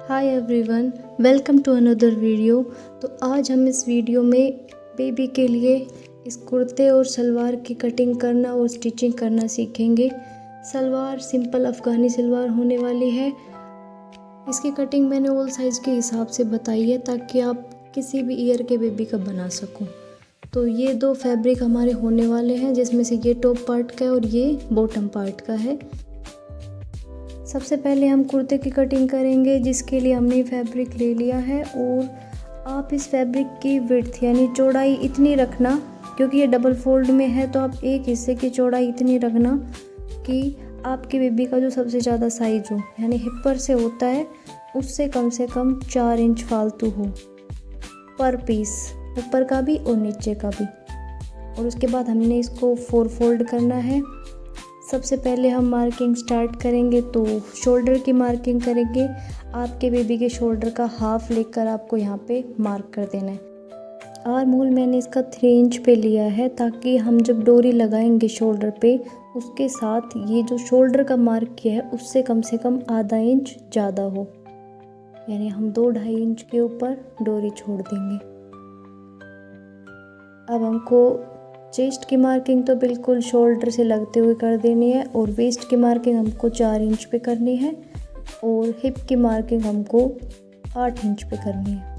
Hi everyone, welcome to another video. तो आज हम इस वीडियो में बेबी के लिए इस कुर्ते और सलवार की कटिंग करना और स्टिचिंग करना सीखेंगे। सलवार सिंपल अफ़गानी सलवार होने वाली है। इसकी कटिंग मैंने ऑल साइज़ के हिसाब से बताई है ताकि आप किसी भी ईयर के बेबी का बना सको। तो ये दो फैब्रिक हमारे होने वाले हैं, जिसमें से ये टॉप पार्ट का है और ये बॉटम पार्ट का है। सबसे पहले हम कुर्ते की कटिंग करेंगे, जिसके लिए हमने फैब्रिक ले लिया है। और आप इस फैब्रिक की विड्थ यानी चौड़ाई इतनी रखना, क्योंकि ये डबल फोल्ड में है, तो आप एक हिस्से की चौड़ाई इतनी रखना कि आपके बेबी का जो सबसे ज़्यादा साइज हो, यानी हिप पर से होता है उससे कम से कम 4 इंच फालतू हो पर पीस, ऊपर का भी और नीचे का भी। और उसके बाद हमने इसको 4 फोल्ड करना है। सबसे पहले हम मार्किंग स्टार्ट करेंगे, तो शोल्डर की मार्किंग करेंगे। आपके बेबी के शोल्डर का हाफ लेकर आपको यहाँ पे मार्क कर देना है। आर्म होल मैंने इसका 3 इंच पे लिया है, ताकि हम जब डोरी लगाएंगे शोल्डर पे, उसके साथ ये जो शोल्डर का मार्क किया है उससे कम से कम आधा इंच ज़्यादा हो, यानी हम 2-2.5 इंच के ऊपर डोरी छोड़ देंगे। अब हमको चेस्ट की मार्किंग तो बिल्कुल शोल्डर से लगते हुए कर देनी है, और वेस्ट की मार्किंग हमको 4 इंच पे करनी है, और हिप की मार्किंग हमको 8 इंच पे करनी है।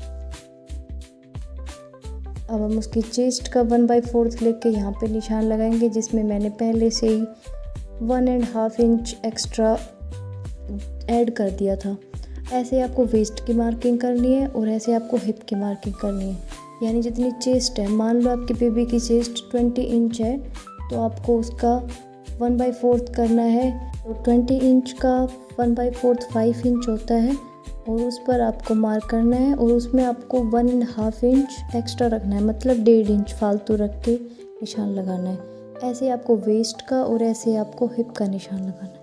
अब हम उसकी चेस्ट का 1/4 लेके यहाँ पे निशान लगाएंगे, जिसमें मैंने पहले से ही 1.5 इंच एक्स्ट्रा ऐड कर दिया था। ऐसे आपको वेस्ट की मार्किंग करनी है और ऐसे आपको हिप की मार्किंग करनी है। यानी जितनी चेस्ट है, मान लो आपके बेबी की चेस्ट 20 इंच है, तो आपको उसका 1/4 करना है। तो 20 इंच का 1/4 5 इंच होता है, और उस पर आपको मार्क करना है, और उसमें आपको 1.5 इंच एक्स्ट्रा रखना है, मतलब 1.5 इंच फालतू रख के निशान लगाना है। ऐसे आपको वेस्ट का और ऐसे आपको हिप का निशान लगाना है।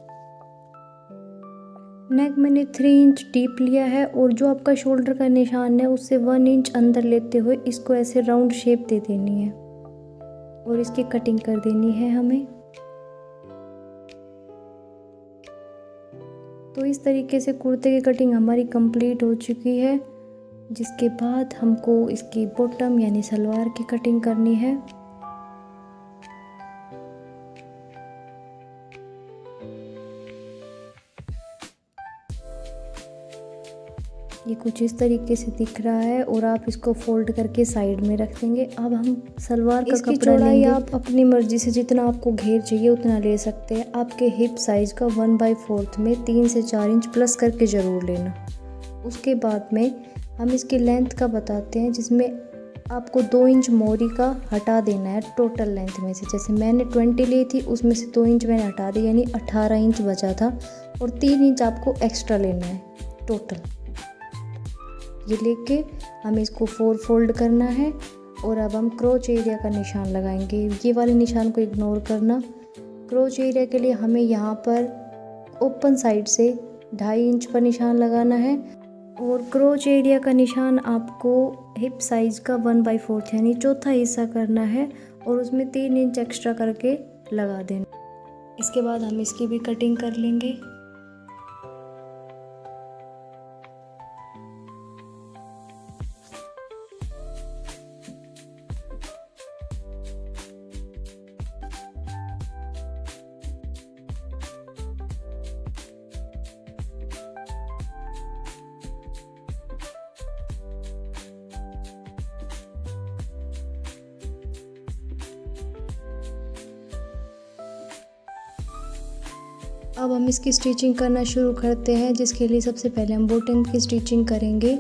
नेक मैंने 3 इंच डीप लिया है, और जो आपका शोल्डर का निशान है उससे 1 इंच अंदर लेते हुए इसको ऐसे राउंड शेप दे देनी है, और इसकी कटिंग कर देनी है हमें। तो इस तरीके से कुर्ते की कटिंग हमारी कंप्लीट हो चुकी है, जिसके बाद हमको इसकी बॉटम यानी सलवार की कटिंग करनी है। ये कुछ इस तरीके से दिख रहा है, और आप इसको फोल्ड करके साइड में रख देंगे। अब हम सलवार का कपड़ा चौड़ाई आप अपनी मर्जी से जितना आपको घेर चाहिए उतना ले सकते हैं। आपके हिप साइज का 1/4 में 3 से 4 इंच प्लस करके ज़रूर लेना। उसके बाद में हम इसकी लेंथ का बताते हैं, जिसमें आपको 2 इंच मोरी का हटा देना है टोटल लेंथ में से। जैसे मैंने 20 ली थी, उसमें से 2 इंच मैंने हटा दी, यानी 18 इंच बचा था, और 3 इंच आपको एक्स्ट्रा लेना है टोटल। ये लेके हमें इसको 4 फोल्ड करना है, और अब हम क्रोच एरिया का निशान लगाएंगे। ये वाले निशान को इग्नोर करना। क्रोच एरिया के लिए हमें यहाँ पर ओपन साइड से 2.5 इंच पर निशान लगाना है, और क्रोच एरिया का निशान आपको हिप साइज का 1/4 यानी चौथा हिस्सा करना है, और उसमें 3 इंच एक्स्ट्रा करके लगा देना। इसके बाद हम इसकी भी कटिंग कर लेंगे। अब हम इसकी स्टिचिंग करना शुरू करते हैं, जिसके लिए सबसे पहले हम बॉटम की स्टिचिंग करेंगे।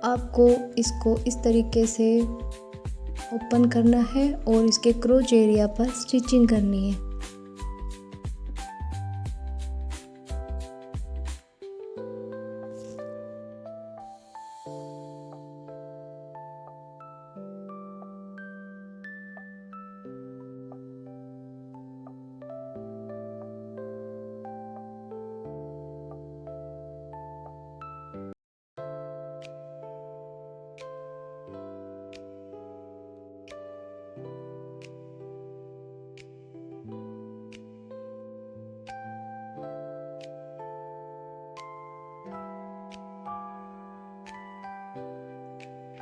आपको इसको इस तरीके से ओपन करना है, और इसके क्रोच एरिया पर स्टिचिंग करनी है।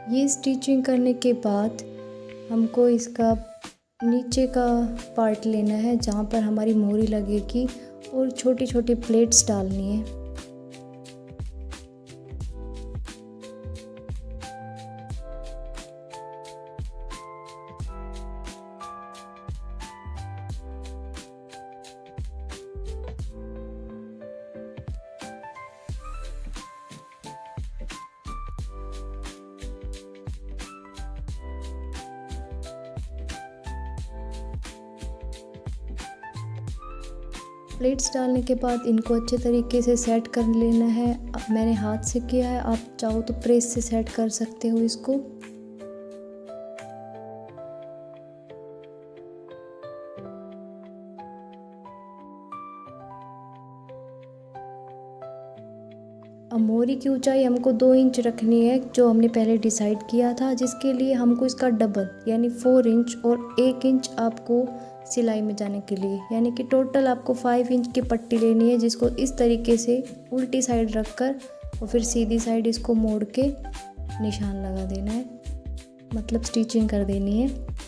ये स्टिचिंग करने के बाद हमको इसका नीचे का पार्ट लेना है जहाँ पर हमारी मोहरी लगेगी और छोटी छोटी प्लेट्स डालनी है। प्लेट्स डालने के बाद इनको अच्छे तरीके से सेट कर लेना है। अब मैंने हाथ से किया है, आप चाहो तो प्रेस से सेट कर सकते हो इसको। अब मोहरी की ऊंचाई हमको 2 इंच रखनी है जो हमने पहले डिसाइड किया था, जिसके लिए हमको इसका डबल यानी 4 इंच और 1 इंच आपको सिलाई में जाने के लिए, यानी कि टोटल आपको 5 इंच की पट्टी लेनी है, जिसको इस तरीके से उल्टी साइड रखकर और फिर सीधी साइड इसको मोड़ के निशान लगा देना है, मतलब स्टिचिंग कर देनी है।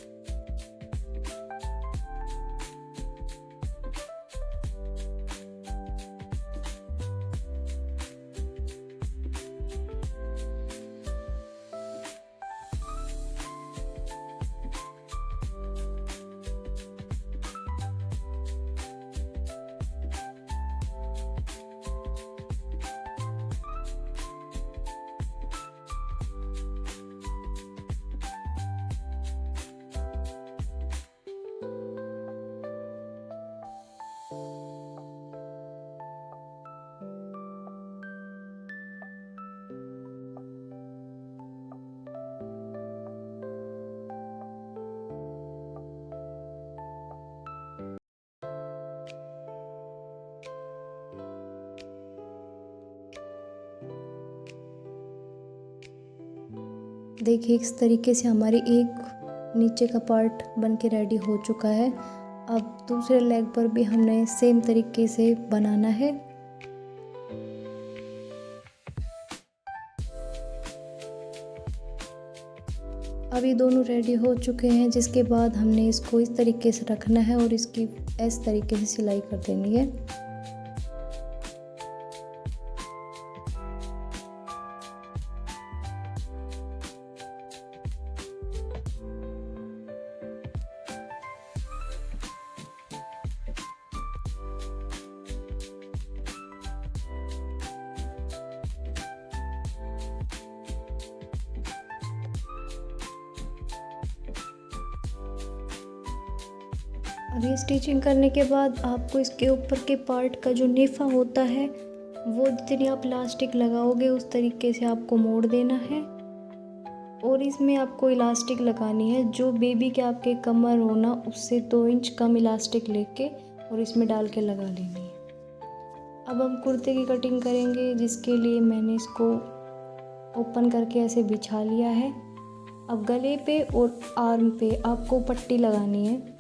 देखिए इस तरीके से हमारी एक नीचे का पार्ट बन के रेडी हो चुका है। अब दूसरे लेग पर भी हमने सेम तरीके से बनाना है। अब ये दोनों रेडी हो चुके हैं, जिसके बाद हमने इसको इस तरीके से रखना है और इसकी इस तरीके से सिलाई कर देनी है। अब ये स्टिचिंग करने के बाद आपको इसके ऊपर के पार्ट का जो नेफा होता है वो जितनी आप इलास्टिक लगाओगे उस तरीके से आपको मोड़ देना है, और इसमें आपको इलास्टिक लगानी है जो बेबी के आपके कमर होना उससे 2 इंच कम इलास्टिक लेके और इसमें डाल के लगा लेनी है। अब हम कुर्ते की कटिंग करेंगे, जिसके लिए मैंने इसको ओपन करके ऐसे बिछा लिया है। अब गले पे और आर्म पे आपको पट्टी लगानी है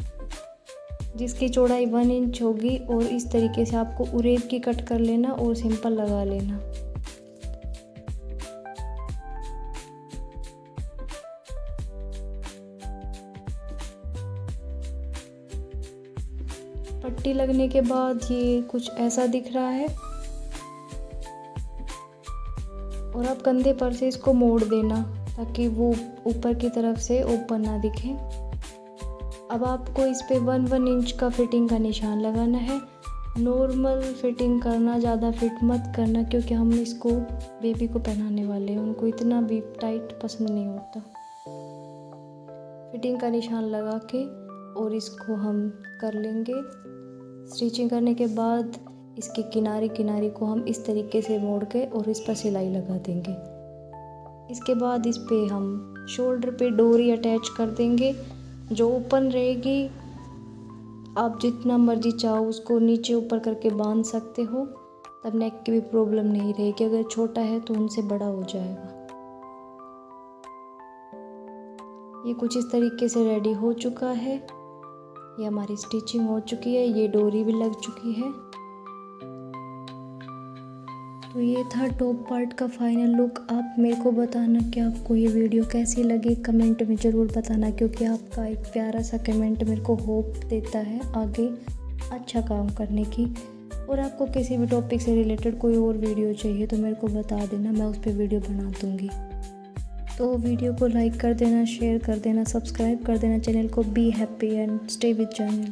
जिसकी चौड़ाई 1 इंच होगी, और इस तरीके से आपको उरेब की कट कर लेना और सिंपल लगा लेना। पट्टी लगने के बाद ये कुछ ऐसा दिख रहा है, और आप कंधे पर से इसको मोड़ देना ताकि वो ऊपर की तरफ से ओपन ना दिखे। अब आपको इस पे 1 इंच का फिटिंग का निशान लगाना है। नॉर्मल फिटिंग करना, ज़्यादा फिट मत करना, क्योंकि हम इसको बेबी को पहनाने वाले हैं, उनको इतना भी टाइट पसंद नहीं होता। फिटिंग का निशान लगा के और इसको हम कर लेंगे। स्टिचिंग करने के बाद इसके किनारे को हम इस तरीके से मोड़ के और इस पर सिलाई लगा देंगे। इसके बाद इस पे हम शोल्डर पे डोरी अटैच कर देंगे जो ओपन रहेगी। आप जितना मर्जी चाहो उसको नीचे ऊपर करके बांध सकते हो, तब नेक की भी प्रॉब्लम नहीं रहेगी। अगर छोटा है तो उनसे बड़ा हो जाएगा। ये कुछ इस तरीके से रेडी हो चुका है। ये हमारी स्टिचिंग हो चुकी है, ये डोरी भी लग चुकी है। तो ये था टॉप पार्ट का फाइनल लुक। आप मेरे को बताना कि आपको ये वीडियो कैसी लगी, कमेंट में ज़रूर बताना, क्योंकि आपका एक प्यारा सा कमेंट मेरे को होप देता है आगे अच्छा काम करने की। और आपको किसी भी टॉपिक से रिलेटेड कोई और वीडियो चाहिए तो मेरे को बता देना, मैं उस पर वीडियो बना दूँगी। तो वीडियो को लाइक कर देना, शेयर कर देना, सब्सक्राइब कर देना चैनल को। Be happy and stay with channel.